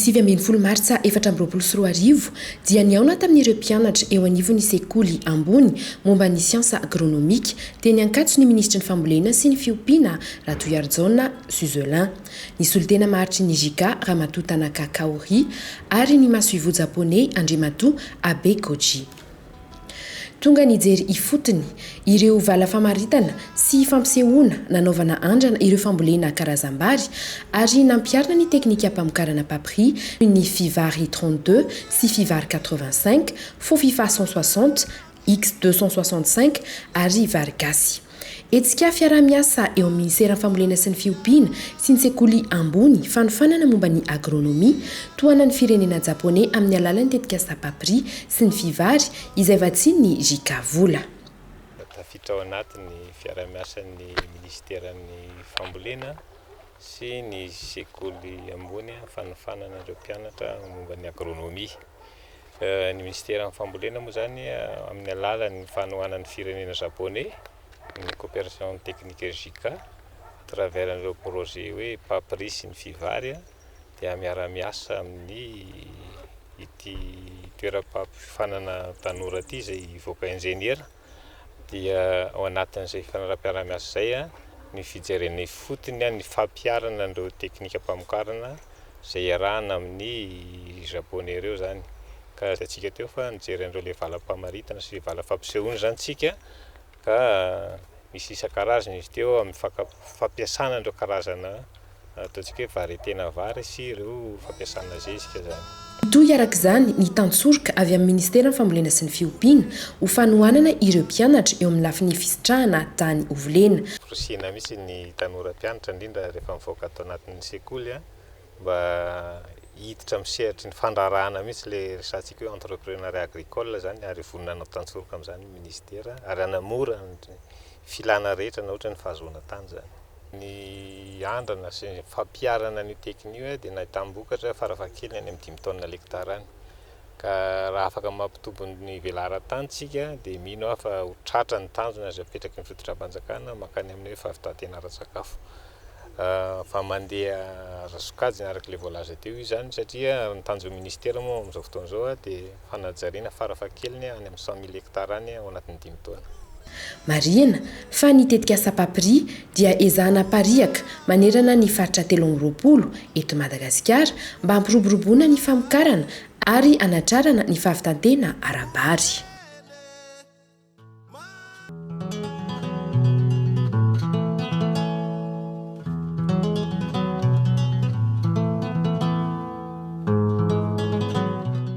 20 martsa 2024 dia niaona tamin'ireo mpianatra eo anivon'ny sekoly ambony momba ny siansa agronomika teny ankatso ny ministry ny fambolena sy ny fiompiana Ratoyarjona Suzelin, ny solitena maharitry ny Jika Ramatoa Tanaka Kaori ary ny masoivo japonais Andriamato Abe Koji. Tonga nijery ifotony ireo vala famaritana sy fampisehoana nanaovana andrana ireo fambolena karazambary ary nampiarina ny teknika ampamokarana papri ny fivary 32 sy fivary 85, faux fifa 160, X 265 ary vary gasy. Etsika fiara-miasa eo amin'ny ministera fambolena sy ny fiompiana sy ny sekoly ambony fanofanana momba ny agronomia toana ny firenena japonais amin'ny alalan'ny tetika sapapri sy ny fivary izay vatsiny ny Jika vola. Tafiditra ao anatin'ny fiara-miasan'ny ministeran'ny fambolena sy ny sekoly ambony fanofanana ireo mpianatra momba ny agronomia. Ny ministeran'ny fambolena moa zany amin'ny alalan'ny fanohanan'ny firenena japonais ny coopération technique Jika travers ireo projet hoe papri sy ny fivary dia miara-miasa amin'ny ity toeram-pampifanana tanora ity izay voaka ingénieur dia ao anatin'izay fanaraha-piara-miasa zay ny fijerena fotony ny fampiarana ireo teknika ampamokarana izay iarahana amin'ny japonais ireo zany ka atsika teo fa nijery andreo le vala-pamaritana sy vala fampisehoana zany tsika ka misy isan-karazany izy teo amin'ny fampiasana andreo karazana ataontsika hoe variéténa vary sy ireo fampiasana zezika zany. Toy arak'izany ny tantsorika avy amin'ny ministeran'ny fambolena sy ny fiompiana ho fanohanana ireo mpianatra eo amin'ny lafin'ny fisitrahana tany Ovolena. Prosina misy ny tanora mpianatra indrindra rehefa mivoaka atao anatin'ny sekoly mba hiditra misehatra ny fandrarahana misy le resantsika hoe entrepreneuriat agricole zany ary voninanao tantsorika amin'izany ministera ary anamora filana rehetra na ohatra ny fahazoana tany zany. Ny andrana sy fampiarana ny teknika dia nahitambokatra faravakely any amin'ny 5 tonnes l'hectare any. Ka raha afaka mampitombo ny velara-tany tsika dia mino aho fa ho tratra ny tanjona izay apetraky ny fototra-panjakana makany amin'ny hoe fahavitatenaran-tsakafo. Fa mandeha rasokajy araka le voalaza teo izy zany satria ny tanjon'ny ministera moa amin'izao fotoana izao dia fanajariana farafahakeliny any amin'ny 100 000 hectare any ao anatin'ny 5 taona. Marihana fa ny tetika sapapri dia ezahana pariaka manerana ny faritra 320 eto Madagasikara mba hampiroboroboana ny famokarana ary anatrarana ny fahavitantena arabary.